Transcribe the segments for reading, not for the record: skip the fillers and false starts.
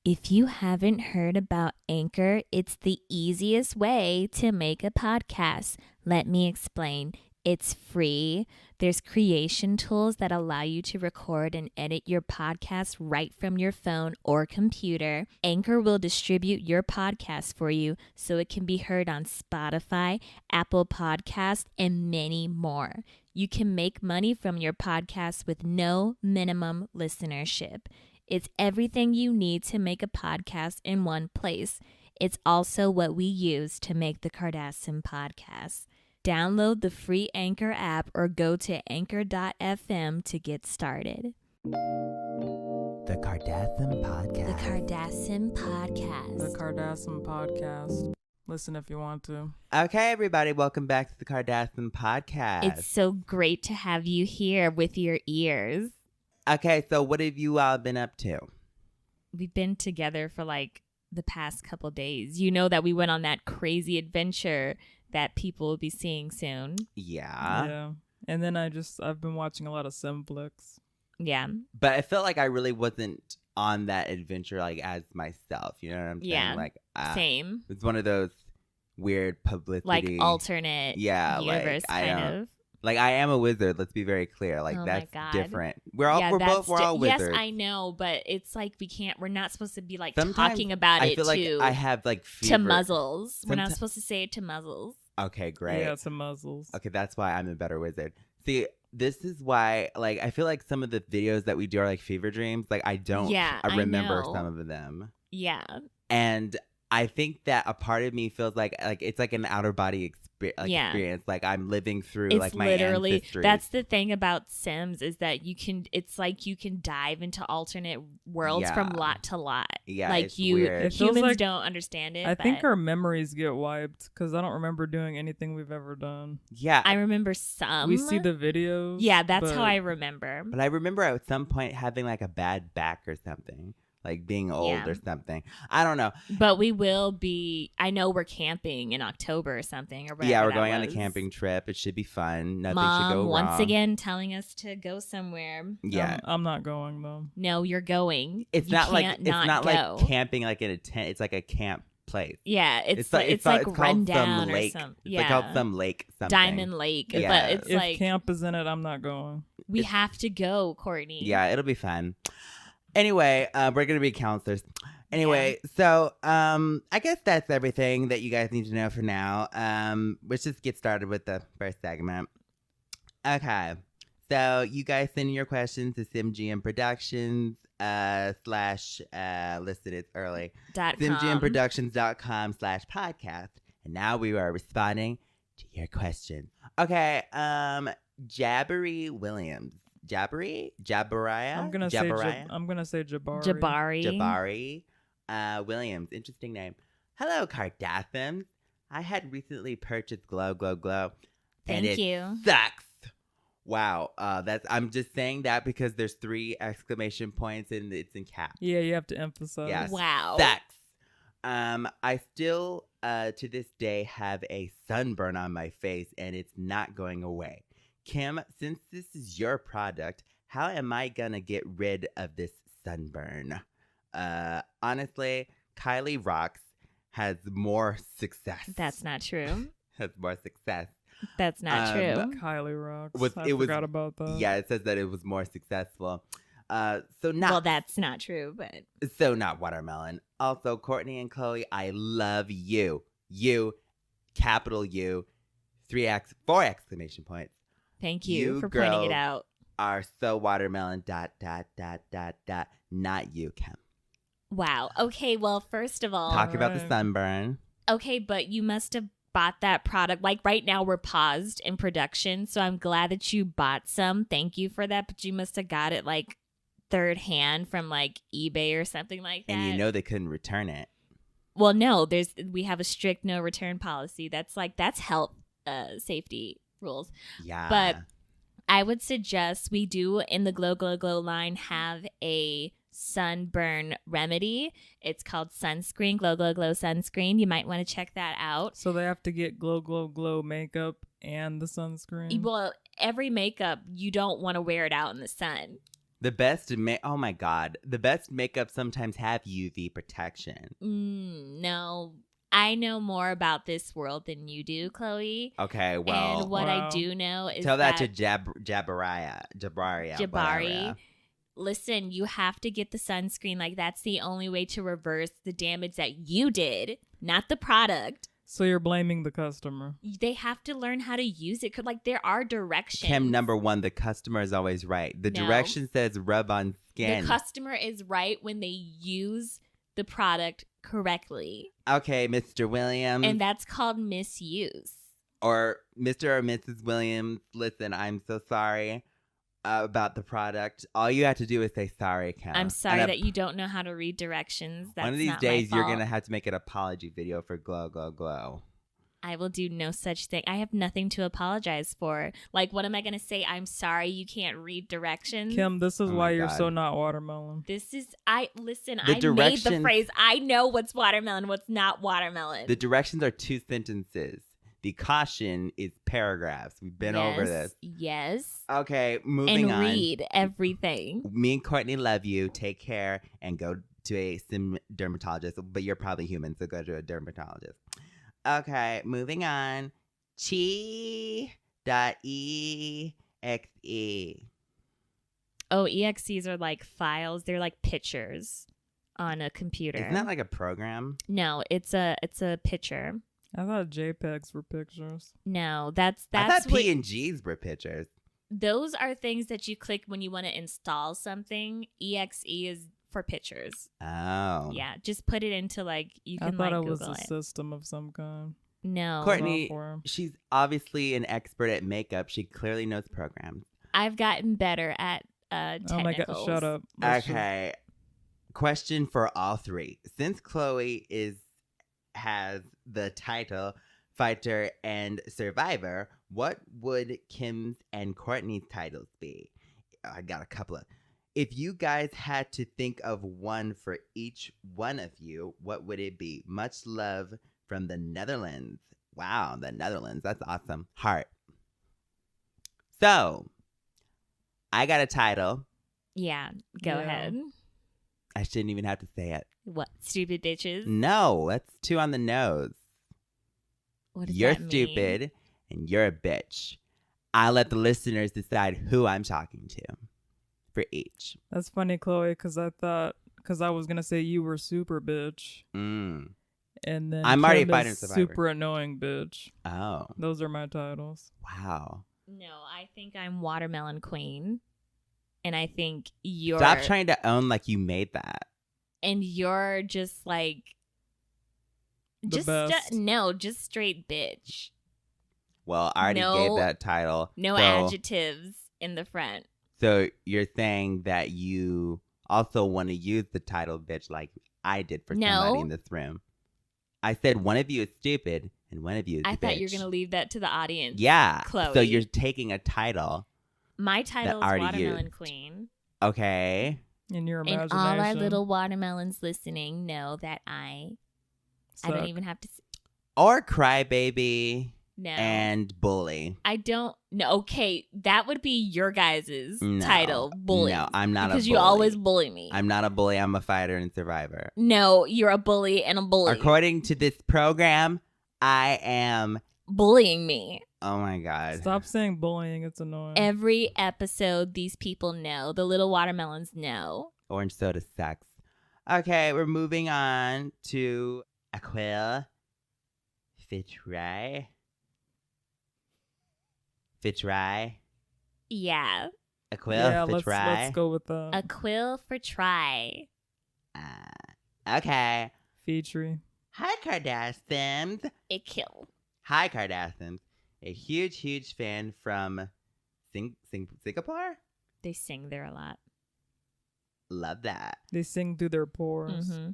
If you haven't heard about Anchor, it's the easiest way to make a podcast. Let me explain. It's free. There's creation tools that allow you to record and edit your podcast right from your phone or computer. Anchor will distribute your podcast for you so it can be heard on Spotify, Apple Podcasts, and many more. You can make money from your podcast with no minimum listenership. It's everything you need to make a podcast in one place. It's also what we use to make the Kardasim Podcast. Download the free Anchor app or go to anchor.fm to get started. The Kardasim Podcast. The Kardasim Podcast. The Kardasim Podcast. Listen if you want to. Okay, everybody, welcome back to the Kardasim Podcast. It's so great to have you here with your ears. Okay, so what have you all been up to? We've been together for like the past couple days. You know that we went on that crazy adventure that people will be seeing soon. Yeah. And then I've been watching a lot of Simflix. Yeah. But I felt like I really wasn't on that adventure like as myself. You know what I'm saying? Yeah. Like, Same. It's one of those weird publicity. Like alternate universe kind of. Like, I am a wizard. Let's be very clear. Like, Oh that's my God. different. We're all wizards. Yes, I know, but it's like we're not supposed to be like Sometimes talking about I it feel like I have like fever. to muzzles. We're not supposed to say it to muzzles. Okay, great. Yeah, some muzzles. Okay, that's why I'm a better wizard. See, this is why, like, I feel like some of the videos that we do are like fever dreams. Like, I remember know. some of them. Yeah. And I think that a part of me feels like it's like an outer body experience. Like, I'm living through It's like my literally ancestry. that's the thing about Sims is that it's like you can dive into alternate worlds from lot to lot. Yeah, like it's weird. humans don't understand it. I think our memories get wiped because I don't remember doing anything we've ever done. Yeah. I remember some. We see the videos. Yeah, that's how I remember. But I remember at some point having like a bad back or something. Like being old or something. I don't know. But we will be, I know we're camping in October or something. Or yeah, we're going on a camping trip. It should be fun. Nothing should go wrong. Once again telling us to go somewhere. Yeah. I'm not going though. No, you're going. It's you not like can't it's not go. like camping like in a tent. It's like a camp place. Yeah, it's like rundown or something. It's like called some lake something. Diamond Lake. Yeah. But it's if like camp is in it, I'm not going. We have to go, Kourtney. Yeah, it'll be fun. Anyway, we're going to be counselors. Anyway, so I guess that's everything that you guys need to know for now. Let's just get started with the first segment. Okay. So you guys send in your questions to SimGM Productions / listed it early. SimGMProductions.com/podcast. And now we are responding to your questions. Okay. Jabbery Williams. Jabariah? I'm gonna say Jabari. Jabari Williams. Interesting name. Hello, Kardashians. I had recently purchased Glow. Thank you. Sucks. Wow. I'm just saying that because there's 3 exclamation points and it's in caps. Yeah, you have to emphasize. Yes. Wow. Sucks. I still to this day have a sunburn on my face and it's not going away. Kim, since this is your product, how am I gonna get rid of this sunburn? Honestly, Kylie Rocks has more success. That's not true. Has more success. That's not true. Kylie Rocks. I forgot forgot about that. Yeah, it says that it was more successful. Well, that's not true, but so not watermelon. Also, Kourtney and Khloe, I love you. You, capital U, 4 exclamation points. Thank you for pointing it out. Are so watermelon. ... Not you, Kim. Wow. Okay. Well, first of all, Talk about the sunburn. Okay, but you must have bought that product. Like right now, we're paused in production, so I'm glad that you bought some. Thank you for that. But you must have got it like third hand from like eBay or something like that. And you know they couldn't return it. Well, no. We have a strict no return policy. That's health safety rules. Yeah. But I would suggest we do in the Glow line have a sunburn remedy. It's called sunscreen, Glow sunscreen. You might want to check that out. So they have to get glow makeup and the sunscreen. Well, every makeup, you don't want to wear it out in the sun. The best oh my God. The best makeup sometimes have UV protection. No. I know more about this world than you do, Khloe. Okay, well. And what I do know is tell that to Jabari. Jabari. Listen, you have to get the sunscreen. Like, that's the only way to reverse the damage that you did, not the product. So you're blaming the customer. They have to learn how to use it. Like, there are directions. Kim, number one, the customer is always right. The direction says rub on skin. The customer is right when they use the product correctly. Okay, Mr. Williams. And that's called misuse. Or Mr. or Mrs. Williams, listen, I'm so sorry about the product. All you have to do is say sorry, Kim. I'm sorry that you don't know how to read directions. That's one of these not days, my you're fault. going to have to make an apology video for Glow, Glow, Glow. I will do no such thing. I have nothing to apologize for. Like, what am I going to say? I'm sorry you can't read directions? Kim, this is why you're God. so not watermelon. I made the phrase. I know what's watermelon, what's not watermelon. The directions are 2 sentences. The caution is paragraphs. We've been over this. Yes. Okay, moving on. And read everything. Me and Kourtney love you. Take care and go to a dermatologist. But you're probably human, so go to a dermatologist. Okay, moving on. Chi.exe. Oh, EXEs are like files. They're like pictures on a computer. Isn't that like a program? No, it's a picture. I thought JPEGs were pictures. No, that's I thought what, PNGs were pictures. Those are things that you click when you want to install something. EXE is for pictures. Oh. Yeah, just put it into like you can I thought like it was Google a system of some kind. No. Kourtney, she's obviously an expert at makeup. She clearly knows programs. I've gotten better at technicals. Oh my God, shut up. Okay. Question for all three. Since Khloe has the title Fighter and Survivor, what would Kim's and Kourtney's titles be? I got a couple of. If you guys had to think of one for each one of you, what would it be? Much love from the Netherlands. Wow, the Netherlands. That's awesome. Heart. So, I got a title. Yeah, go ahead. I shouldn't even have to say it. What? Stupid bitches? No, that's 2 on the nose. What does You're that mean? stupid and you're a bitch. I'll let the listeners decide who I'm talking to for each. That's funny, Khloe, because I was going to say you were super bitch. Mm. And then I'm Kim already is fighting Survivor. super annoying bitch. Oh. Those are my titles. Wow. No, I think I'm Watermelon Queen. And I think you're... Stop trying to own like you made that. And you're just like... The best. Just straight bitch. Well, I already gave that title. No adjectives in the front. So you're saying that you also want to use the title bitch like I did for somebody in this room. I said one of you is stupid and one of you is I bitch. thought you were going to leave that to the audience. Yeah. Khloe. So you're taking a title. My title is Watermelon Queen. Okay. In your imagination. And all our little watermelons listening know that I don't even have to... Or crybaby. No. And bully. I don't... No, okay. That would be your guys' title. Bully. No, I'm not a bully. Because you always bully me. I'm not a bully. I'm a fighter and survivor. No, you're a bully and a bully. According to this program, I am... bullying me. Oh my God. Stop saying bullying. It's annoying. Every episode, these people know. The little watermelons know. Orange soda sucks. Okay, we're moving on to Aquil Fitray. Fitray. Yeah. Aquil yeah, Fitray. let's go with that. A quill for try. Okay. Featurey. Hi, Kardashians. A kill. Hi, Kardashians. A huge, huge fan from Singapore. They sing there a lot. Love that. They sing through their pores. Mm-hmm.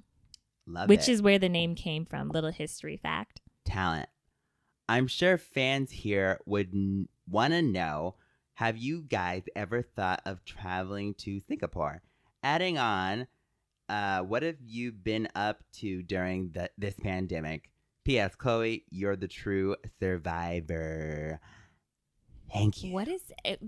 Love Which it. is where the name came from. Little history fact. Talent. I'm sure fans here would want to know, have you guys ever thought of traveling to Singapore? Adding on, what have you been up to during this pandemic? P.S. Khloe, you're the true survivor. Thank you. What is it?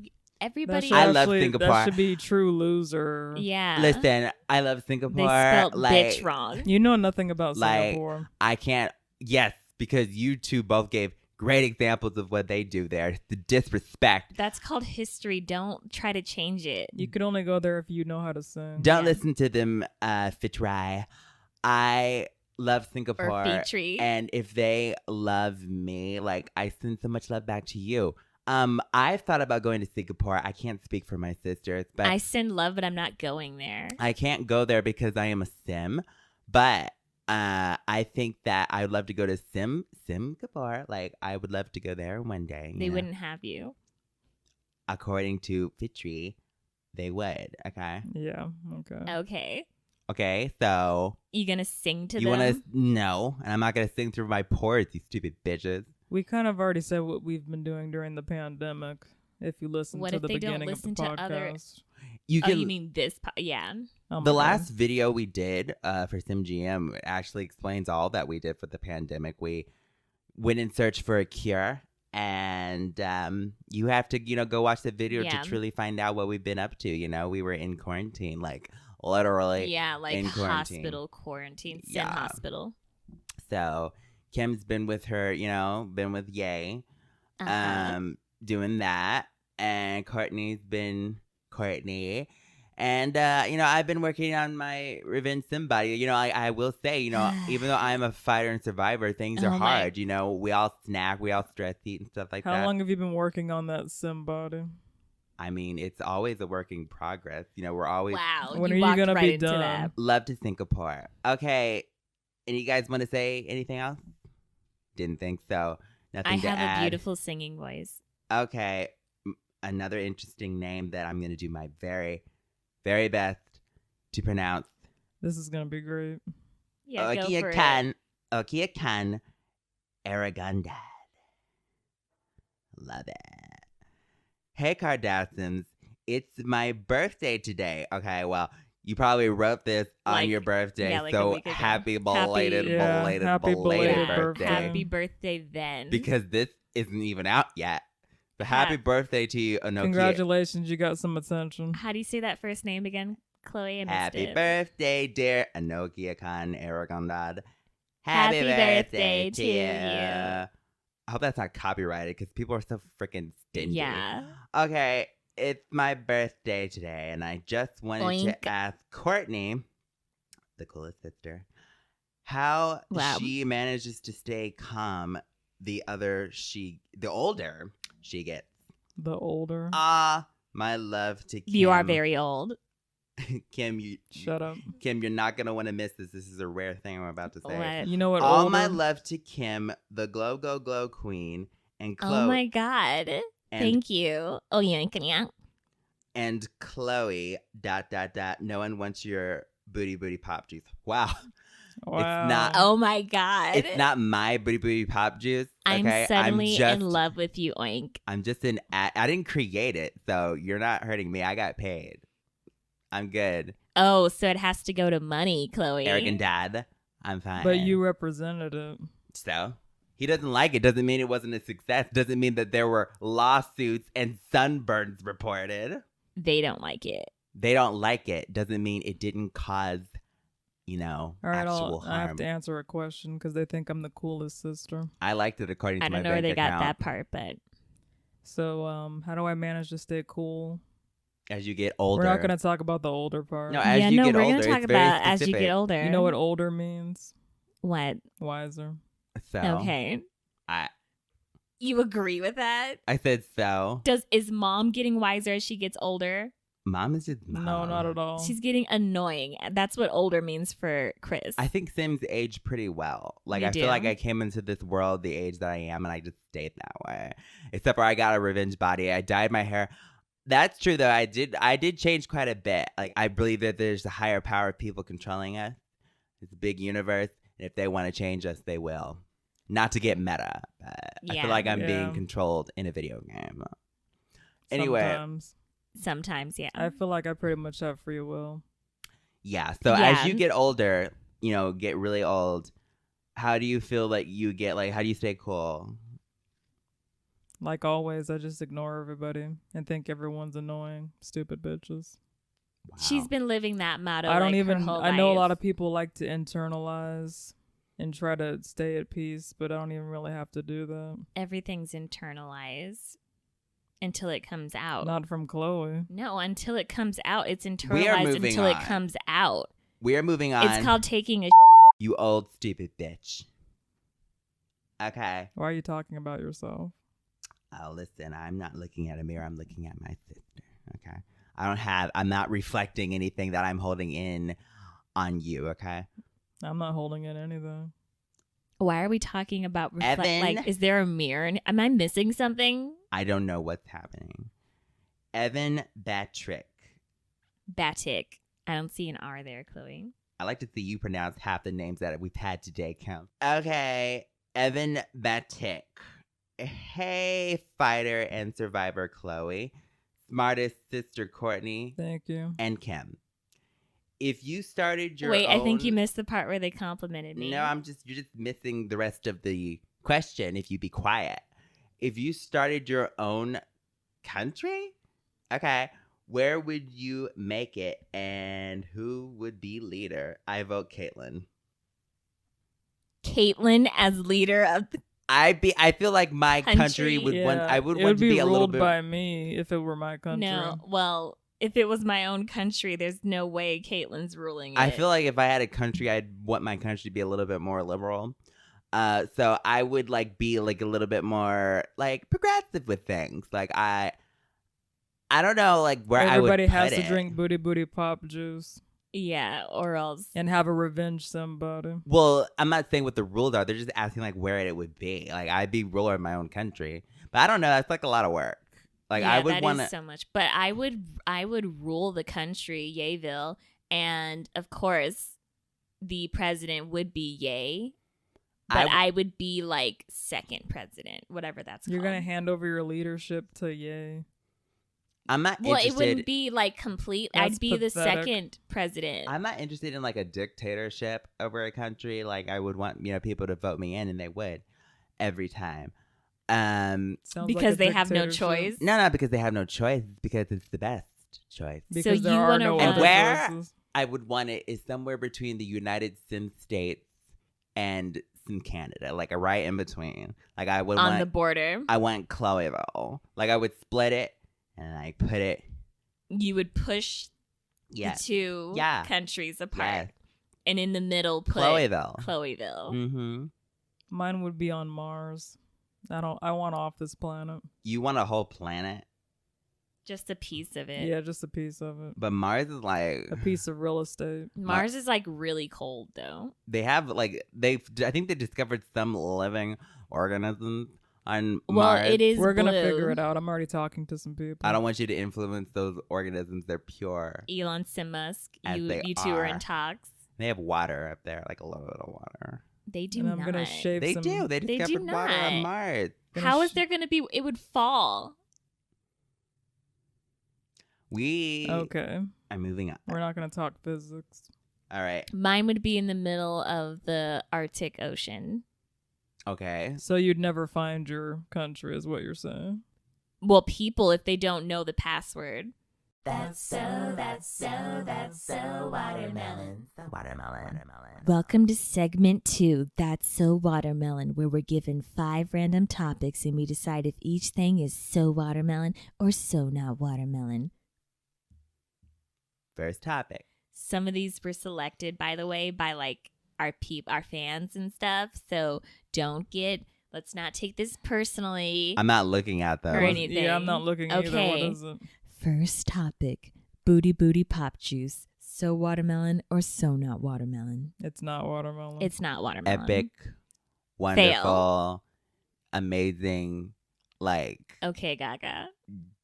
everybody. I love Singapore. That should be true loser. Yeah. Listen, I love Singapore. They spelled bitch wrong. You know nothing about Like, Singapore. I can't. Yes, because you two both gave great examples of what they do there. The disrespect. That's called history. Don't try to change it. You could only go there if you know how to sing. Don't listen to them, Fitry. I love Singapore. Or Fitry. And if they love me, like, I send so much love back to you. I've thought about going to Singapore. I can't speak for my sisters, but I send love, but I'm not going there. I can't go there because I am a sim. But I think that I would love to go to Singapore. Like, I would love to go there one day. They wouldn't have you. According to Fitry, they would. Okay. Yeah. Okay. Okay. Okay, so You gonna sing to you them? want to? No, and I'm not gonna sing through my pores, you stupid bitches. We kind of already said what we've been doing during the pandemic. If you listen What to if the they don't beginning of the listen to other- podcast. You Oh, can. you mean this? Yeah. Oh my The God. last video we did for SimGM actually explains all that we did for the pandemic. We went in search for a cure, and you have to, go watch the video Yeah. to truly find out what we've been up to. We were in quarantine, like literally. Yeah, like in quarantine. hospital quarantine, sim Yeah. hospital. So Kim's been with her, been with Ye, Uh-huh. doing that, and Kourtney's been Kourtney. And, I've been working on my revenge sim body. I will say, even though I'm a fighter and survivor, things are Oh my- hard. We all snack, we all stress eat and stuff like How that. long have you been working on that sim body? I mean, it's always a work in progress. We're always Wow. When you are you walked gonna right be into done? that. love to Singapore. Okay. And you guys want to say anything else? Didn't think so. Nothing I to have add. a beautiful singing voice. Okay. Another interesting name that I'm going to do my very, very best to pronounce. This is gonna be great. Yeah, go for it. Okia Khan Aragondad. Love it. Hey, Kardashians. It's my birthday today. Okay, well, you probably wrote this on Like- your birthday, yeah, like a so week ago. happy belated, Happy belated belated birthday. Happy birthday then. Because this isn't even out yet. But happy birthday to you, Anoki. Congratulations, you got some attention. How do you say that first name again, Khloe? I missed Happy it. birthday, dear Anokia Khan Aragondad. Happy birthday to you. I hope that's not copyrighted because people are so freaking stingy. Yeah. Okay, it's my birthday today, and I just wanted Oink. to ask Kourtney, the coolest sister, how Wow. she manages to stay calm the older she gets. The older. My love to Kim. You are very old. Kim, Shut up. Kim, you're not gonna want to miss this. This is a rare thing I'm about to say. What? You know what? All older? my love to Kim, the glow queen, and Khloe. Oh my God. and, Thank you. Oh, yeah. and Khloe. ... No one wants your booty pop juice. Wow. Wow. not- Oh my God. It's not my booty pop juice. I'm Okay? suddenly just, in love with you, Oink. I'm just I didn't create it, so you're not hurting me. I got paid. I'm good. Oh, so it has to go to money, Khloe. Arrogant dad. I'm fine. But you represented it. So he doesn't like it. Doesn't mean it wasn't a success. Doesn't mean that there were lawsuits and sunburns reported. They don't like it. They don't like it. Doesn't mean it didn't cause, All right, actual I have harm. to answer a question because they think I'm the coolest sister. I liked it according to I my don't know where bank they got account. that part, but So, how do I manage to stay cool? As you get older, We're not going to talk about the older part. No, as yeah, you no, get we're older, gonna talk it's very about as you specific. get older. You know what older means? What? Wiser. So Okay. I You agree with that? said so. Is mom getting wiser as she gets older? Mom is just mom. No, not at all. She's getting annoying. That's what older means for Chris. I think Sims age pretty well. Like You I feel do? like I came into this world the age that I am, and I just stayed that way. Except for I got a revenge body. I dyed my hair. That's true though. I did change quite a bit. Like I believe that there's a higher power of people controlling us. It's a big universe, and if they want to change us, they will. Not to get meta, but I Yeah. feel like I'm Yeah. being controlled in a video game. Anyway, Sometimes. Sometimes, yeah. I feel like I pretty much have free will. yeah. So Yeah. as you get older, get really old. How do you feel like you get? Like, how do you stay cool? Like always, I just ignore everybody and think everyone's annoying. Stupid bitches. Wow. She's been living that motto. I don't like, even. her whole I know a life. lot of people like to internalize and try to stay at peace, but I don't even really have to do that. Everything's internalized until it comes out. Not from Khloe. No, until it comes out. It's We are internalized moving until it on. comes out. We are moving on. It's called taking a You old stupid bitch. Okay. Why are you talking about yourself? Oh, listen, I'm not looking at a mirror. I'm looking at my sister. Okay. I'm not reflecting anything that I'm holding in on you. Okay. I'm not holding in anything. Why are we talking about Evan? like, is there a mirror? Am I missing something? I don't know what's happening. Evan Batrick. Batik. I don't see an R there, Khloe. I like to see you pronounce half the names that we've had today count. Okay. Evan Batik. Hey, fighter and survivor Khloe. Smartest sister Kourtney. Thank you. And Kim. If you started your Wait, own... I think you missed the part where they complimented me. No, you're just missing the rest of the question if you be quiet. If you started your own country, okay, where would you make it and who would be leader? I vote Caitlyn. Caitlyn as leader of the I feel like my country would want I would it want would to be a little ruled bit by me if it were my country. No, well, if it was my own country, there's no way Caitlyn's ruling it. I feel like if I had a country, I'd want my country to be a little bit more liberal. So I would like be like a little bit more like progressive with things. Like I don't know like where everybody I would has put to it. drink booty booty pop juice Yeah, or else. and have a revenge somebody. Well, I'm not saying what the rules are. They're just asking like where it would be. Like I'd be ruler of my own country, but I don't know. That's like a lot of work. Like yeah, I would that want is so much. But I would rule the country, Yayville, and of course, the president would be Ye. But I would be like second president, whatever that's You're called. gonna hand over your leadership to Ye. I'm not Well, interested. it wouldn't be like complete. That's I'd be the pathetic. second president. I'm not interested in like a dictatorship over a country. Like I would want people to vote me in, and they would every time. Sounds because like a they have no dictatorship. choice. No, not because they have no choice. It's because it's the best choice. Because So there you are wanna no run- other Where? choices. I would want it is somewhere between the United States and some Canada, like a right in between. Like I would on want the border. I want Khloe. Like I would split it and I put it. You would push Yes. the two Yeah. countries apart, Yes. and in the middle put Khloeville. Chloeville. Mm-hmm. Mine would be on Mars. I want off this planet. You want a whole planet, Just a piece of it. Yeah, just a piece of it. but Mars is like A piece of real estate. Mars is like really cold though. they have like I think they discovered some living organisms on Well, Mars. it is. We're gonna blue. figure it out. I'm already talking to some people. I don't want you to influence those organisms. They're pure. Elon and Musk. As You they two are in are. talks. They have water up there, like a little bit of water. They do And I'm not. gonna shave They some. do. They They do discovered water not. on Mars. How is there going to be? It would fall. We Okay, are moving on. we're not gonna talk physics. All right. Mine would be in the middle of the Arctic Ocean. Okay. So you'd never find your country, is what you're saying? Well, people, if they don't know the password. That's so watermelon. So watermelon. Welcome to segment 2, That's So Watermelon, where we're given 5 random topics and we decide if each thing is so watermelon or so not watermelon. First topic. Some of these were selected, by the way, by like our fans and stuff. So let's not take this personally. I'm not looking at those. Or anything. Yeah, I'm not looking either. Okay. What is it? First topic, booty pop juice. So watermelon or so not watermelon? It's not watermelon. It's not watermelon. Epic, wonderful, amazing, like Okay, Gaga.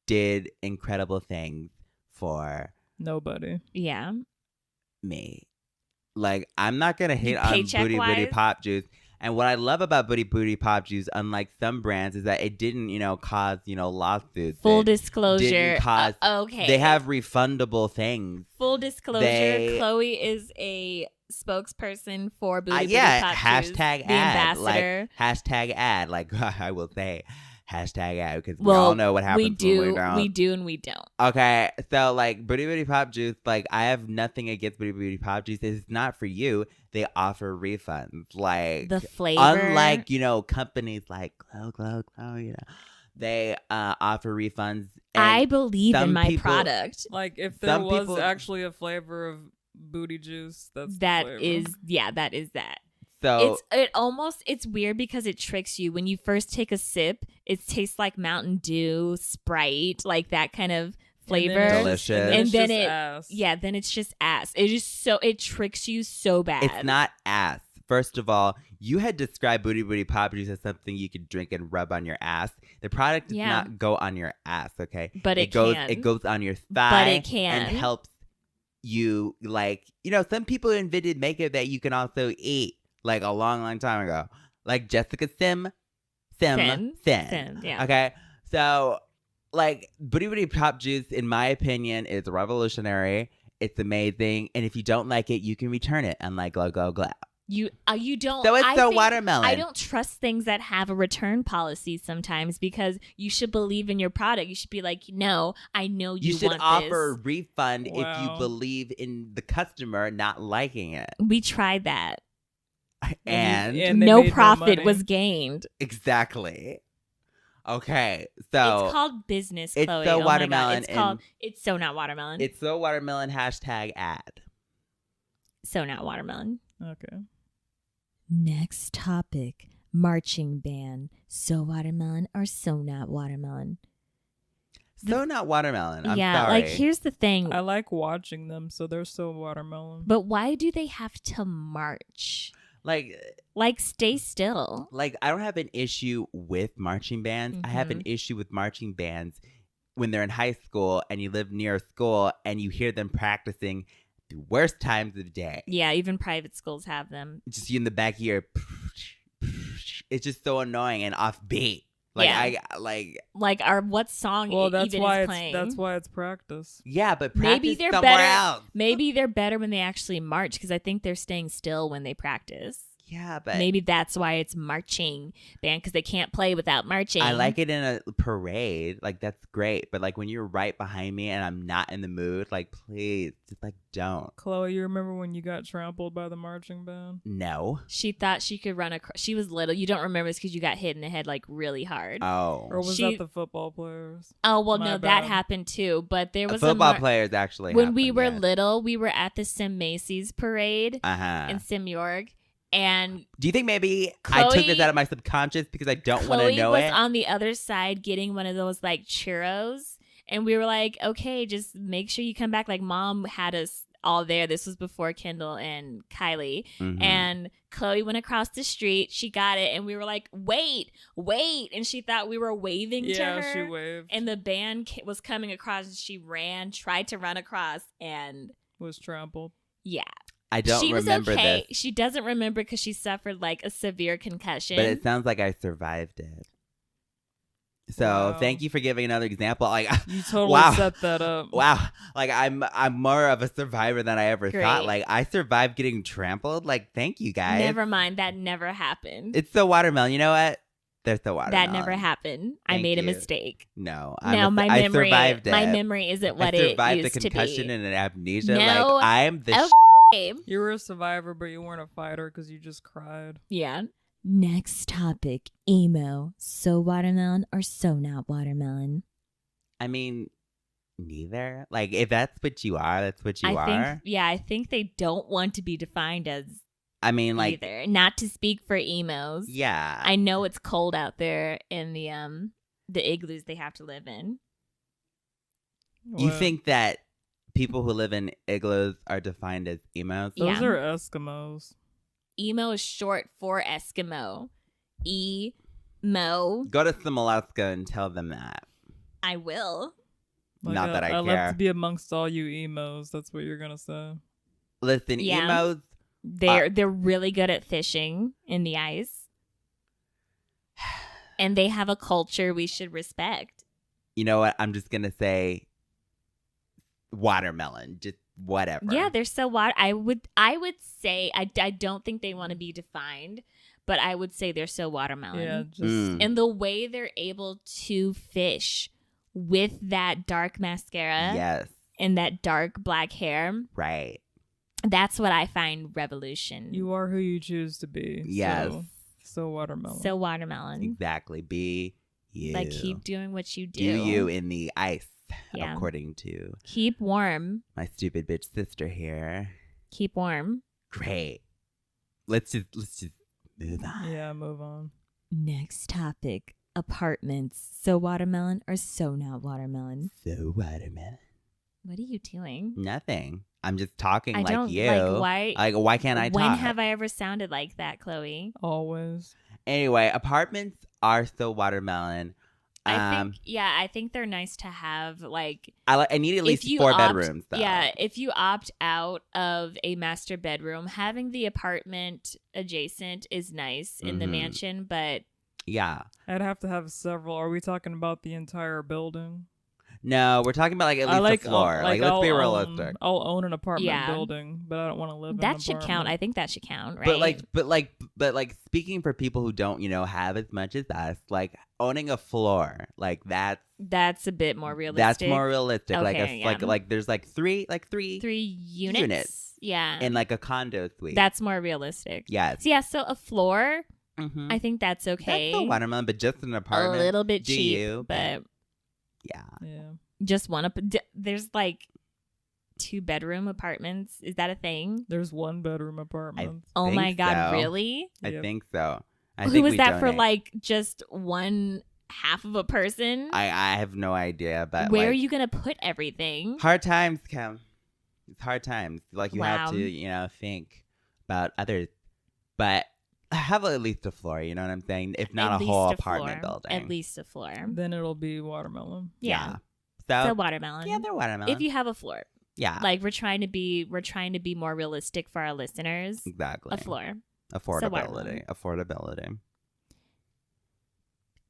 did incredible things for Nobody. Yeah. me. Like I'm not gonna hate on Paycheck booty wise? pop juice. And what I love about booty pop juice, unlike some brands, is that it didn't, cause, lawsuits. Full It disclosure. didn't cause. Okay. They have refundable things. Full disclosure. Chloe is a spokesperson for booty Yeah, pop juice. hashtag The ad. ambassador. Like, hashtag ad. Like I will say, Hashtag ad, because we all know what happens we do, when we don't. we do and we don't. Okay, so like Booty Booty Pop Juice, like I have nothing against Booty Booty Pop Juice. It's not for you. They offer refunds. Like The flavor. unlike, companies like Khloe, they offer refunds. And I believe in my people- product. Like if there Some was people- actually a flavor of booty juice, that's the That flavor. is that. So It's weird because it tricks you. When you first take a sip, it tastes like Mountain Dew, Sprite, like that kind of flavor. Delicious. And then then it's just ass. It tricks you so bad. it's not ass. First of all, you had described Booty Booty Pop Juice as something you could drink and rub on your ass. The product does Yeah. not go on your ass, okay? But it can. It goes on your thigh. But it can. And helps you, some people invented makeup that you can also eat, like a long, long time ago. Like Jessica Sim. Sim, yeah. Okay? So, Booty Booty Pop Juice, in my opinion, is revolutionary. It's amazing. And if you don't like it, you can return it, unlike Glow Glow Glow. You don't. So it's I so think- watermelon. I don't trust things that have a return policy sometimes because you should believe in your product. You should be like, no, I know you should want offer a this. refund if you Wow. believe in the customer not liking it. We tried that. And And they No made profit money. was gained. exactly. Okay, so It's called business, it's Chloe. so Oh my God. watermelon It's called. and- It's so not watermelon. it's so watermelon #ad. so not watermelon. Okay. Next topic: marching band. So watermelon or so not watermelon? So not watermelon. I'm yeah, sorry. here's the thing. I like watching them, so they're so watermelon. But why do they have to march? Stay still. I don't have an issue with marching bands. I have an issue with marching bands when they're in high school and you live near a school and you hear them practicing the worst times of the day. Yeah, even private schools have them. Just you in the back here. It's just so annoying and offbeat. What song Well, that's even why is playing? that's why it's practice. Yeah, but Maybe practice they're somewhere better. else. Maybe they're better when they actually march because I think they're staying still when they practice. Yeah, but Maybe that's why it's marching band because they can't play without marching. I like it in a parade. That's great. But when you're right behind me and I'm not in the mood, please, just don't. Chloe, you remember when you got trampled by the marching band? No. She thought she could run across. She was little. You don't remember this because you got hit in the head really hard. Oh. Or was She- that the football players? Oh well, My no, bad. that happened too. But there was Football a players actually. when we were happened, little, we were at the Sim Macy's parade yes. in Sim York, and Do you think maybe I took this Chloe- out of my subconscious because I don't want to Chloe know was it? on the other side getting one of those churros, and we were like, okay, just make sure you come back. Mom had us all there. This was before Kendall and Kylie. Mhm. And Chloe went across the street. She got it, and we were like, wait, and she thought we were waving to Yeah, her. she waved. And the band was coming across, and she tried to run across, and Was trampled. yeah. I don't She was remember okay. this, She doesn't remember because she suffered a severe concussion. but it sounds like I survived it. So Wow. thank you for giving another example. You totally Wow. set that up. Wow, I'm more of a survivor than I ever thought. Great. I survived getting trampled. Thank you guys. Never mind. That never happened. It's so watermelon. You know what? There's the watermelon. That never happened. I Thank made a you. mistake. No, Now my I memory, survived it. my memory isn't what I it survived used the to concussion be. and an amnesia. No. I'm the. Okay. You were a survivor, but you weren't a fighter because you just cried. Yeah. Next topic: emo. So watermelon or so not watermelon? I mean, neither. If that's what you are, that's what you are. I think they don't want to be defined as I mean, either. Not to speak for emos. yeah. I know it's cold out there in the igloos they have to live in. You What? think that people who live in igloos are defined as emos? Those Yeah. are Eskimos. Emo is short for Eskimo. Emo. Go to some Alaska and tell them that. I will. Not that I love care. to be amongst all you emos. That's what you're gonna say. Listen, Yeah. emos. They're really good at fishing in the ice. And they have a culture we should respect. You know what? I'm just gonna say watermelon. Just whatever. Yeah, they're so I would say I don't think they want to be defined, but I would say they're so watermelon. Yeah, just And the way they're able to fish with that dark mascara Yes. and that dark black hair, Right. that's what I find revolution. you are who you choose to be. Yes. So watermelon. So watermelon. Exactly. Be you. Like, keep doing what you do. Do you in the ice, Yeah. according to Keep warm. my stupid bitch sister here. Keep warm. Great. Let's just move on. Yeah, move on. Next topic. Apartments. So watermelon or so not watermelon? So watermelon. What are you doing? Nothing. I'm just talking I like don't you. like why. Why can't I talk? When have I ever sounded like that, Khloe? Always. Anyway, apartments are so watermelon. I think they're nice to have. Like, I need at least if you 4 opt- bedrooms, though. Yeah, if you opt out of a master bedroom, having the apartment adjacent is nice in the Mhm. mansion, but Yeah. I'd have to have several. Are we talking about the entire building? No, we're talking about like at least a floor. Like, let's be realistic. I'll own an apartment Yeah. building, but I don't want to live in an that should apartment. count. I think that should count, right? But like speaking for people who don't, have as much as us, like owning a floor, like that's a bit more realistic. that's more realistic. Okay, yeah. Like there's like three 3 units. Yeah, in like a condo suite. that's more realistic. yes. So yeah, so a floor, Mm-hmm. I think that's okay. That's the watermelon, but just an A apartment. little bit do cheap, you? but Yeah. Yeah. just one up. There's like 2-bedroom apartments. Is that a thing? There's 1-bedroom apartments. Oh Think my God, so. really? I Yep. think so. Who was that for? Like just one half of a person? I have no idea, but Where like, are you gonna put everything? hard times, Kim. It's hard times. Like you have Wow. to, think about others, but have at least a floor. You know what I'm saying? If not At a whole least apartment floor. building. At least a floor. Then it'll be watermelon. Yeah. So, So watermelon. yeah, they're watermelon. If you have a floor, yeah, like we're trying to be more realistic for our listeners. exactly. A floor. Affordability. Affordability.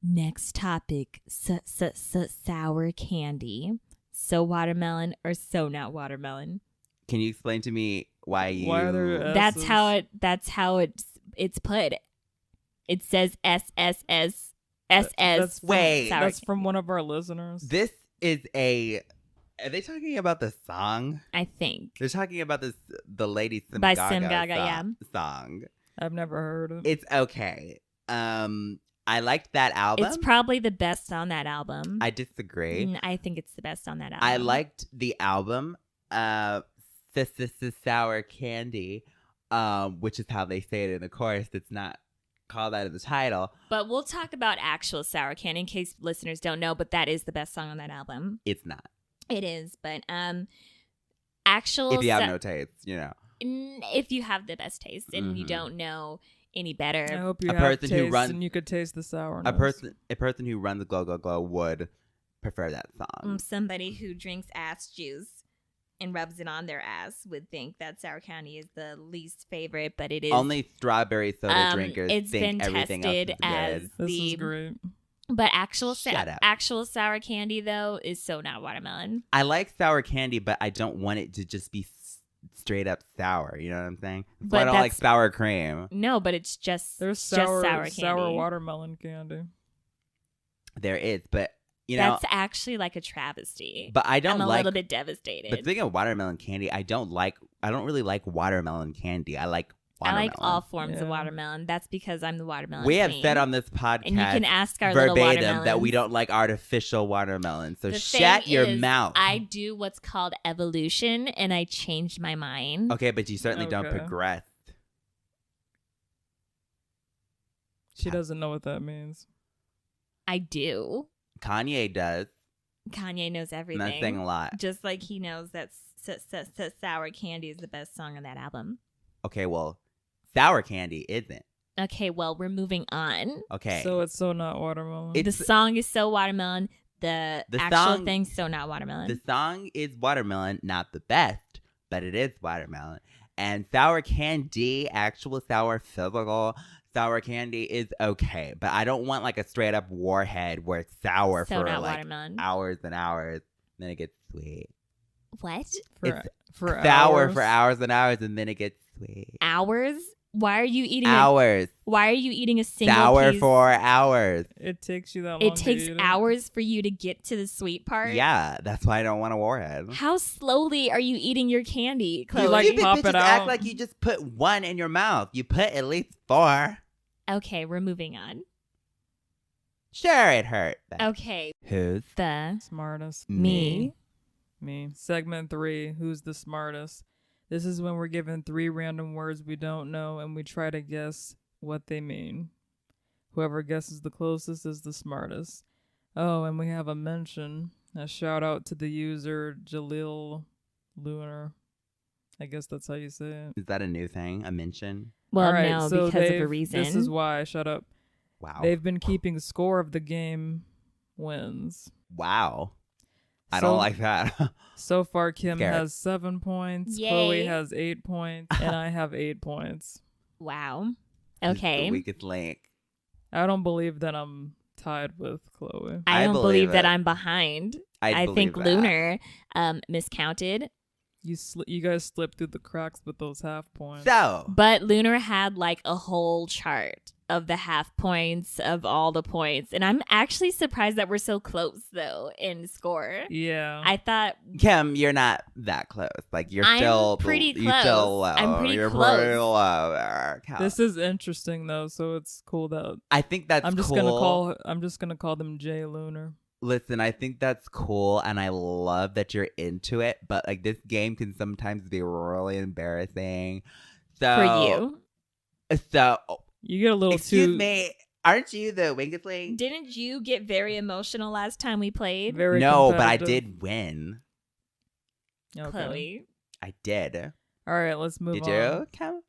Next topic: sour candy. So watermelon or so not watermelon? Can you explain to me why you? Why are there That's S's? That's how it's put. It says SSS. That's Wait. sour That's candy. from one of our listeners. This is a. Are they talking about the song? I think. They're talking about this. The Lady Sim By Gaga Sim Gaga, song. I've never heard of. It's okay. I liked that album. It's probably the best on that album. I disagree. I think it's the best on that album. I liked the album, Sour Candy, which is how they say it in the chorus. It's not called that in the title. But we'll talk about actual sour candy in case listeners don't know, but that is the best song on that album. It's not. It is, but actual If you have no taste, if you have the best taste and you Mhm. don't know any I better. hope you A have person who taste runs- and you could taste the sourness. A person who runs Glow Glow Glow would prefer that song. Somebody who drinks ass juice and rubs it on their ass would think that sour candy is the least favorite, but it is. Only strawberry soda drinkers it's think been everything else tested is as good. This the is great. but actual Shut up. actual sour candy though is so not watermelon. I like sour candy, but I don't want it to just be straight up sour. You know what I'm saying? That's why I But don't like that's- sour cream. No, but it's just There's just sour candy. watermelon candy. There is, but That's actually like a travesty. but I don't I'm a like. little bit devastated. But speaking of watermelon candy, I don't really like watermelon candy. I like I watermelon. like all forms of Yeah. watermelon. That's because I'm the watermelon We have queen. said on this podcast and you can ask our little verbatim watermelons. that we don't like artificial watermelon. So The shut thing your is, mouth. I do what's called evolution, and I changed my mind. Okay, but you certainly don't Okay. progress. She doesn't know what that means. I do. Kanye does. Kanye knows And everything. that's saying a lot. Just like he knows that Sour Candy is the best song on that album. Okay, well, sour candy isn't. Okay, well, we're moving on. Okay. So it's so not watermelon. It's- The song is so watermelon. The actual song- thing's so not watermelon. the song is watermelon, not the best, but it is watermelon. And sour candy, actual sour physical sour candy is okay. But I don't want like a straight up warhead where it's sour so for not like watermelon. hours and hours. Then it gets sweet. What? For For sour hours. for hours and hours, and then it gets sweet. Hours? Why are you eating Hours. why are you eating a single Sour piece? for hours. It takes you that long. It to takes eat hours for you to get to the sweet part. Yeah, that's why I don't want to warhead. How slowly are you eating your candy, Chloe? like Stupid pop bitches it act out. like you just put one in your mouth. You put at least 4. Okay, we're moving on. Sure, it hurt. but Okay, Who's the Smartest. me. Me. Segment 3. Who's the smartest? This is when we're given 3 random words we don't know and we try to guess what they mean. Whoever guesses the closest is the smartest. Oh, and we have a mention. A shout out to the user Jalil Lunar. I guess that's how you say it. Is that a new thing? A mention? Well, All right, no, so because of a they've- reason. This is why. Shut up. Wow. They've been keeping score of the game wins. Wow. I So- don't like that. So far, Kim Scared. has 7 points. Yay. Chloe has 8 points, and I have 8 points. Wow. It's Okay. the weakest link. I don't believe that I'm tied with Chloe. I I don't believe believe that it. I'm behind. I think believe that. Lunar miscounted. You guys slipped through the cracks with those half points. So, But Lunar had like a whole chart of the half points of all the points. And I'm actually surprised that we're so close though in score. Yeah. I thought Kim, you're not that close. Like you're I'm still pretty You're close. still low. I'm pretty you're close. pretty low there, Cal. This is interesting though, so it's cool that I think that's I'm just cool. gonna call them Jay Lunar. Listen, I think that's cool, and I love that you're into it. But like this game can sometimes be really embarrassing. So for you. So You get a little excuse too me, aren't you the weakest link? Didn't you get very emotional last time we played? very No, but I competitive. did win. Okay. Chloe. I did. All right, let's move Did on. you, Kim?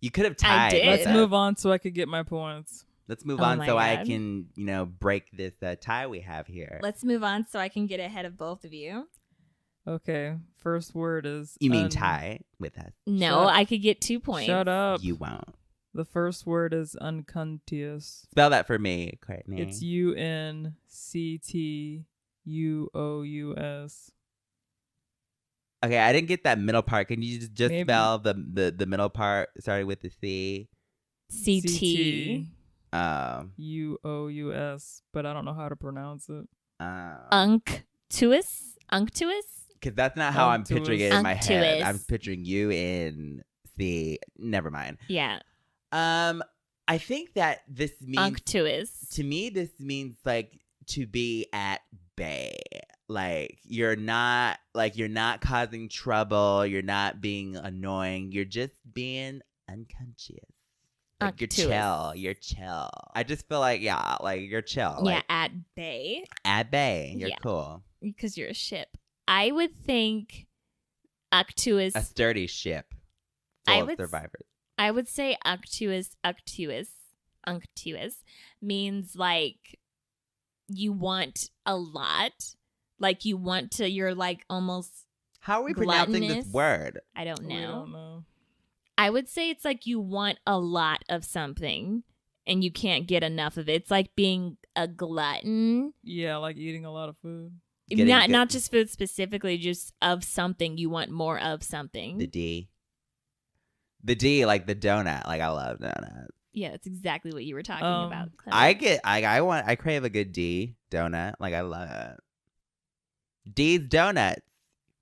You could have I tied. did. with Let's us. move on so I could get my points. Let's move Oh on my so I God. can, break this tie we have here. Let's move on so I can get ahead of both of you. Okay, first word is You mean tie with us? No, Shut- I could get 2 points. Shut up. You won't. The first word is unconscious. Spell that for me, Kourtney. It's UNCTUOUS. Okay, I didn't get that middle part. Can you just Maybe. spell the middle part starting with the C? CT. UOUS, but I don't know how to pronounce it. Unctuous? Unctuous? Because that's not how I'm picturing it in my head. Unctuous. I'm picturing you in C. Never mind. Yeah. I think that this means Unctuous. to me. This means like to be at bay. Like you're not causing trouble. You're not being annoying. You're just being unconscious. Like Unctuous. you're chill. You're chill. I just feel like you're chill. Yeah, Like at bay. at bay. You're Yeah. cool. Because you're a ship. I would think unctuous. A sturdy ship I full of would survivors. I would say unctuous means like you want a lot. Like you want to, you're like almost, How are we pronouncing gluttonous? this word? I don't We know. don't know. I would say it's like you want a lot of something and you can't get enough of it. It's like being a glutton. Yeah, like eating a lot of food. Getting Not good- not just food specifically, just of something. You want more of something. The D. The D, like the donut. Like I love donuts. Yeah, that's exactly what you were talking about. Chloe. I crave a good D donut. Like I love it. D's donuts.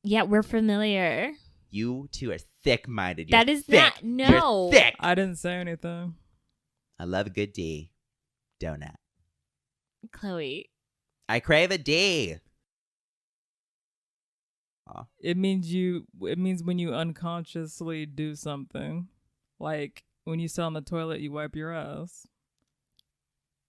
Yeah, we're familiar. You two are sick-minded. That is sick. not no. You're sick. I didn't say anything. I love a good D donut. Chloe. I crave a D. It means when you unconsciously do something. Like when you sit on the toilet, you wipe your ass.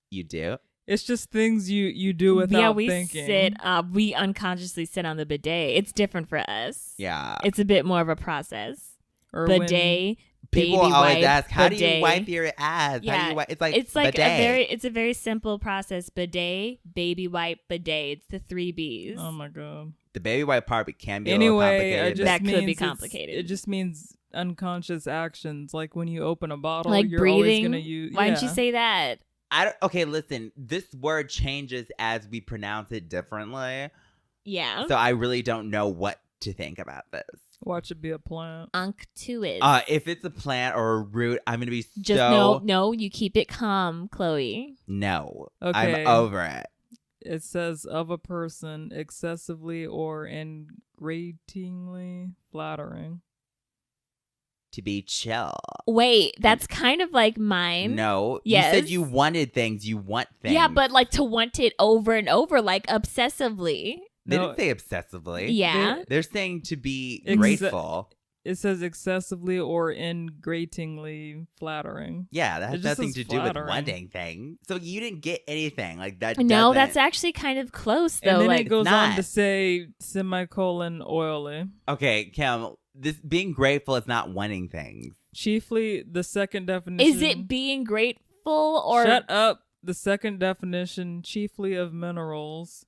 You do? It's just things you do without yeah, we thinking. we unconsciously sit on the bidet. It's different for us. Yeah. It's a bit more of a process. Or when- Bidet. People baby always wipe, ask, how do bidet. you wipe your ass? How do Yeah, you wipe? It's like bidet. it's a very simple process. Bidet, baby wipe, bidet. It's the 3 B's. Oh my god. The baby wipe part can be a little Anyway, complicated. it That just could be means complicated. It just means unconscious actions. Like when you open a bottle, Like you're always breathing. gonna use. Why didn't you yeah. say that? Okay, listen. This word changes as we pronounce it differently. Yeah. So I really don't know what to think about this. Watch it be a plant. Unctuous. If it's a plant or a root, I'm gonna be Just so no. You keep it calm, Khloe. no. Okay. I'm over it. It says of a person excessively or ingratingly flattering. To be chill. Wait, that's kind of like mine. No, Yes. you said you wanted things. You want things. Yeah, but like to want it over and over, like obsessively. they No, didn't say obsessively. Yeah. They're saying to be Exa- grateful. It says excessively or ingratingly flattering. Yeah, that has It just nothing says to do with flattering. wanting things. So you didn't get anything like that. No, doesn't- that's actually kind of close though. And then Like it goes not. on to say semicolon oily. Okay, Kim. This being grateful is not wanting things. Chiefly, the second definition. is it being grateful or Shut up. The second definition, chiefly of minerals,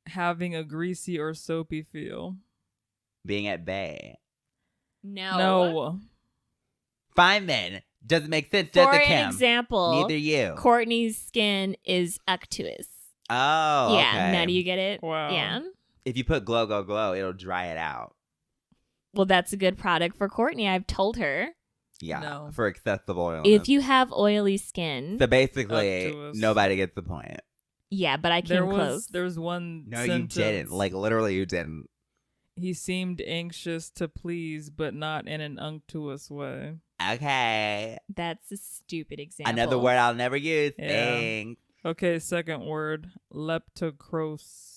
having a greasy or soapy feel. Being at bay. No. Fine then. Doesn't make sense, does For it, an Kim? example, Neither you. Kourtney's skin is unctuous. Oh, Yeah, okay. now do you get it? Wow. Yeah. If you put glow, go, glow, it'll dry it out. Well, that's a good product for Kourtney. I've told her. Yeah, No. for excessive oil. If you have oily skin, So basically, Up to us. nobody gets the point. yeah, but I came close. There was one No, sentence. you didn't. Like, literally, you didn't. He seemed anxious to please, but not in an unctuous way. Okay. That's a stupid example. Another word I'll never use. Yeah. Thanks. Okay, second word, leptocros.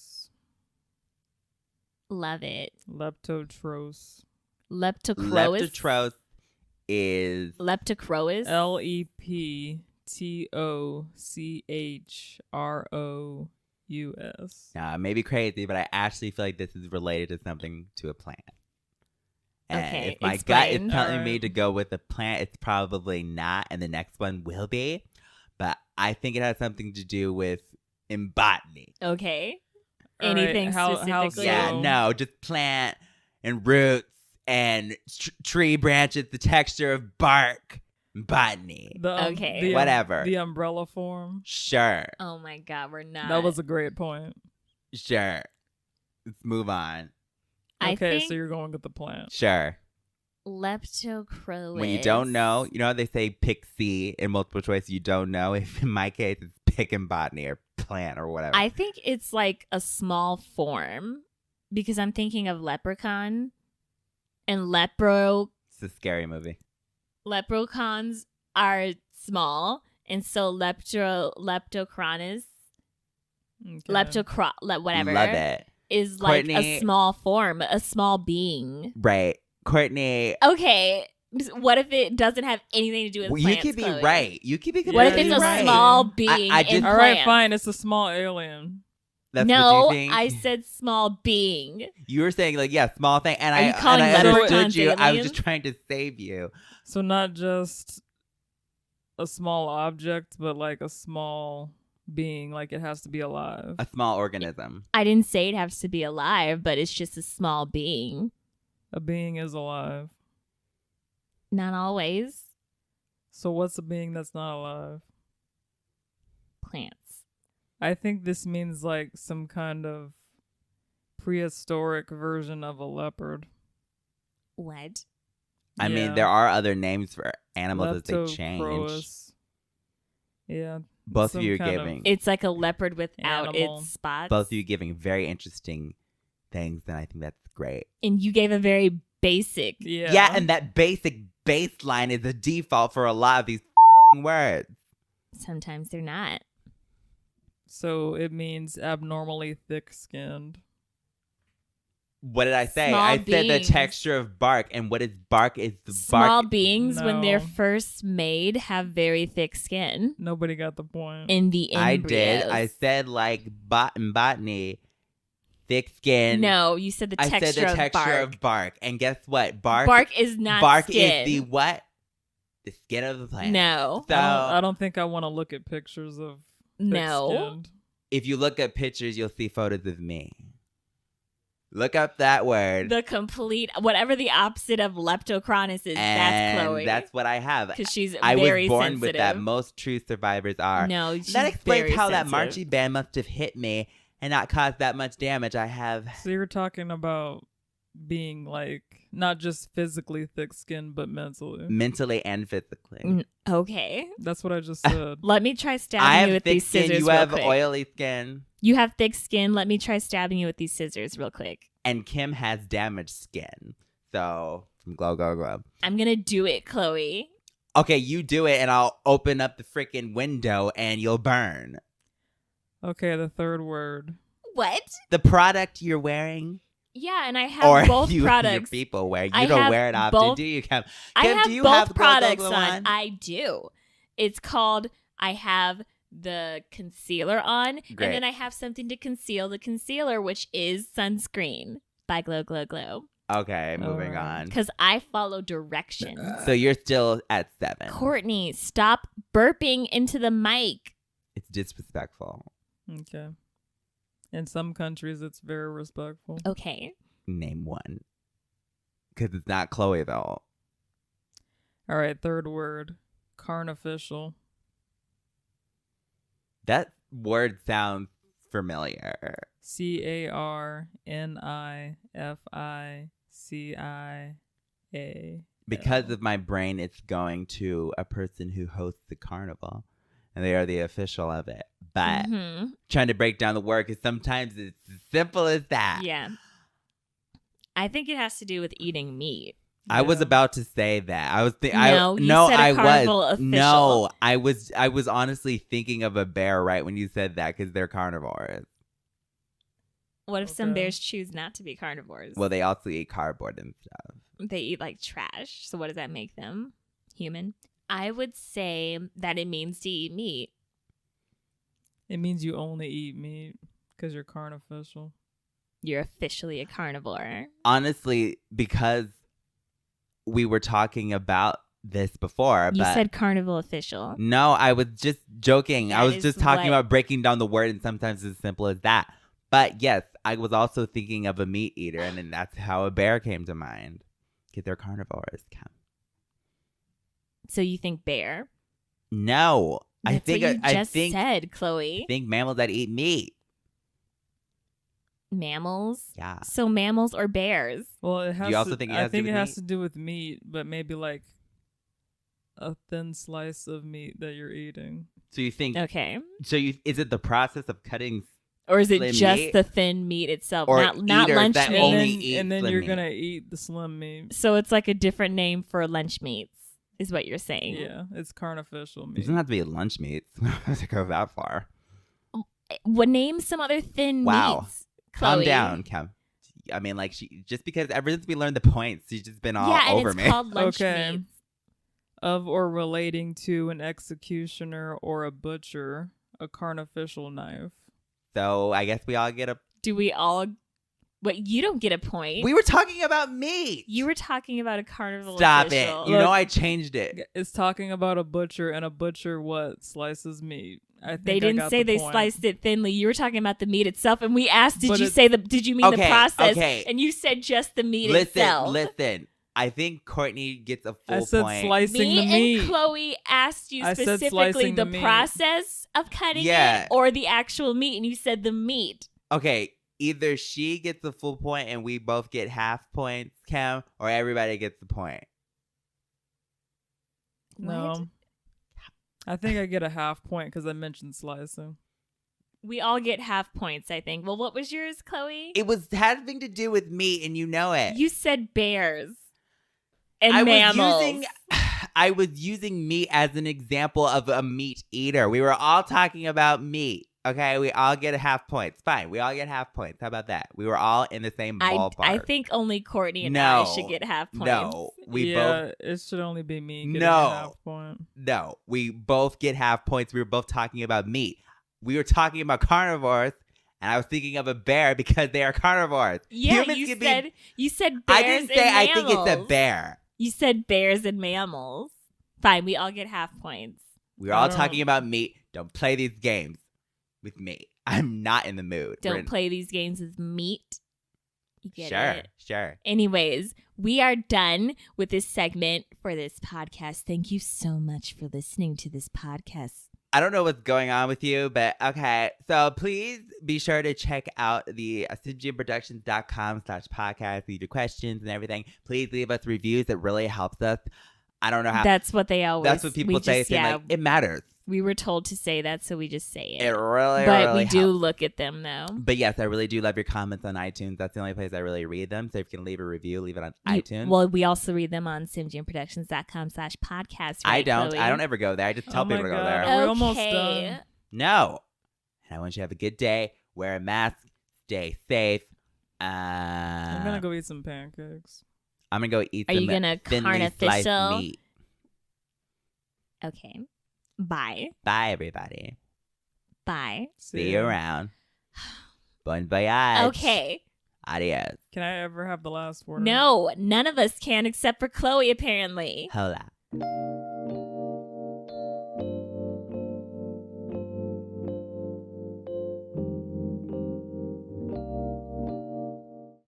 Love it. Leptotros. Leptocrois. Leptotros is Leptocrois. Leptochrous. maybe crazy, but I actually feel like this is related to something to a plant. And Okay, if my gut is explain. telling me Alright. to go with the plant, it's probably not, and the next one will be. But I think it has something to do with in botany. Okay. All right, Anything how specifically? Yeah, So- no, just plant and roots and tree branches, the texture of bark, botany. Okay. Whatever. The umbrella form. Sure, Oh my God, we're not. That was a great point. sure. Let's move on. I Okay, think so you're going with the plant. Sure. Leptocrois. When you don't know, you know how they say pick C in multiple choice, you don't know. If in my case, it's pick and botany or plant or whatever. I think it's like a small form because I'm thinking of leprechaun and It's a scary movie. leprechauns are small, and so leptochronis, Okay. whatever, Love it. is like a Kourtney- small form, a small being. Right. Kourtney, Okay, what if it doesn't have anything to do with well, you plants? could be Khloe? right. You could be What if completely it's a right. small being I in just- All right, plants? fine. It's a small alien. That's No, what you think? I said small being. You were saying like, yeah, small thing, and Are you I calling understood leprechauns you. I was aliens? just trying to save you. So not just a small object, but like a small being. Like it has to be alive. A small organism. I didn't say it has to be alive, but it's just a small being. A being is alive. Not always. So what's a being that's not alive? Plants. I think this means like some kind of prehistoric version of a leopard. What? I mean, Yeah. there are other names for animals that they change. Leptocrois. Yeah. Both of some you are kind of- giving. It's like a leopard without Animal. its spots. Both of you giving very interesting things, and I think that's great. And you gave a very basic. Yeah. Yeah, and that basic baseline is the default for a lot of these words. Sometimes they're not. So it means abnormally thick-skinned. What did I say? Small I said the beings. texture of bark, and what is bark? Is the Small bark? beings, when they're No. first made, have very thick skin Nobody got the point. in the I embryos. did. I said like botany, thick skin. No, you said the I texture, said the texture of bark. of bark, and guess what? Bark. Bark is not bark skin. is the what? The skin of the plant. No. So I don't think I want to look at pictures of No. thick-skinned. if you look at pictures, you'll see photos of me. Look up that word. The complete, whatever the opposite of leptochronis is, that's and Khloe. that's what I have. Because she's I was very born sensitive. with that. Most true survivors are. No, she's That explains very how that sensitive. marching band must have hit me and not caused that much damage. I have. So you're talking about being like Not just physically thick-skinned, but mentally. Mentally and physically. Okay. That's what I just said. Let me try I stabbing have you with thick these skin. scissors You real have quick. oily skin. You have thick skin. Let me try stabbing you with these scissors real quick. And Kim has damaged skin. So, glow, glow, glow. I'm going to do it, Khloe. Okay, you do it and I'll open up the freaking window and you'll burn. Okay, the third word. What? The product you're wearing? Yeah, and I have Or both your products. people wear. You I don't have wear it often, both- do you, Kim? I Kim, have do you both have the glow, glow, products glow on. I do. It's called, I have the concealer on, Great. and then I have something to conceal the concealer, which is sunscreen by Glow Glow Glow. Okay, moving Alright. on. Because I follow directions. So you're still at 7. Kourtney, stop burping into the mic. It's disrespectful. Okay. In some countries, it's very respectful. Okay. Name one. Because it's not Khloe, though. All right, third word. Carnificial. That word sounds familiar. CARNIFICIA. Because of my brain, it's going to a person who hosts the carnival. And they are the official of it. But trying to break down the word, because sometimes it's as simple as that. Yeah. I think it has to do with eating meat. I was about to say that. I was No, you said a carnival official. No, I was honestly thinking of a bear right when you said that because they're carnivores. What if some Okay. bears choose not to be carnivores? Well, they also eat cardboard and stuff. They eat like trash. So what does that make them? Human? I would say that it means to eat meat. It means you only eat meat because you're carnificial. You're officially a carnivore. Honestly, because we were talking about this before. You but said carnival official. no, I was just joking. I That was is just talking what- about breaking down the word, and sometimes it's as simple as that. But yes, I was also thinking of a meat eater, and then that's how a bear came to mind. Because they're carnivores. So you think bear? No, That's I think what you I just think said, Khloe. think mammals that eat meat. Mammals? Yeah. So mammals or bears? Well, it has. you also to, think it I has to think do it with has meat? to do with meat, but maybe like a thin slice of meat that you're eating. So you think? Okay. So you is it the process of cutting? Or is it Slim just meat? the thin meat itself? Or not eaters lunch that meat. only and eat then slim you're meat. gonna eat the slim meat. So it's like a different name for lunch meats, is what you're saying. Yeah, it's carnificial It meat. doesn't have to be lunch meat. We don't have to go that far. What name some other thin Wow. meats? Calm Khloe? down, Kim. I mean, like just because ever since we learned the points, she's just been all Yeah, and over it's me. called lunch Okay. meats. Of or relating to an executioner or a butcher, a carnificial knife. So I guess we all get a. Do we all? What? You don't get a point. We were talking about meat. You were talking about a carnival Stop official. it. You know I changed it. It's talking about a butcher, and a butcher what slices meat. I think They I didn't got say the they point. sliced it thinly. You were talking about the meat itself, and we asked, "Did But you it's- say the? Did you mean the Okay, process?" okay. And you said just the meat Listen, itself. listen. I think Kourtney gets a full I said point. slicing Me the meat. and Khloe asked you I said specifically slicing the the meat. process of cutting Yeah. it or the actual meat, and you said the meat. Okay, either she gets a full point and we both get half points, Cam, or everybody gets the point. No. What? I think I get a half point because I mentioned slicing. We all get half points, I think. Well, what was yours, Khloe? It was having to do with meat, and you know it. You said bears and I mammals. I was using meat as an example of a meat eater. We were all talking about meat. Okay, we all get a half points. Fine, we all get half points. How about that? We were all in the same ballpark. I think only Kourtney and No. I should get half points. No, we yeah, both. it should only be me getting No. a half point. No, we both get half points. We were both talking about meat. We were talking about carnivores, and I was thinking of a bear because they are carnivores. Yeah, Humans you can said be. you said bears I didn't say and I mammals. think it's a bear. You said bears and mammals. Fine, we all get half points. We were all I don't- talking about meat. Don't play these games with me. I'm not in the mood. We're Don't in- play these games with meat. You get Sure, it? sure. Anyways, we are done with this segment for this podcast. Thank you so much for listening to this podcast. I don't know what's going on with you, but okay. So please be sure to check out the simjianproductions.com/podcast. Leave your questions and everything. Please leave us reviews. It really helps us. I don't know how. That's what they always. That's what people say. Like, it matters. We were told to say that, so we just say it. It really, but really we do helps. look at them though. But yes, I really do love your comments on iTunes. That's the only place I really read them. So if you can leave a review, leave it on iTunes. Well, we also read them on simjianproductions.com/podcast. Right, I Khloe? don't ever go there. I just tell people to go there. We're almost done. No. And I want you to have a good day. Wear a mask. Stay safe. I'm gonna go eat some pancakes. I'm gonna go eat Are some you gonna thinly sliced carnificial? meat. Okay. Bye. Bye, everybody. Bye. See you around. Bon voyage. Okay. Adios. Can I ever have the last word? No, none of us can except for Khloe, apparently. Hola.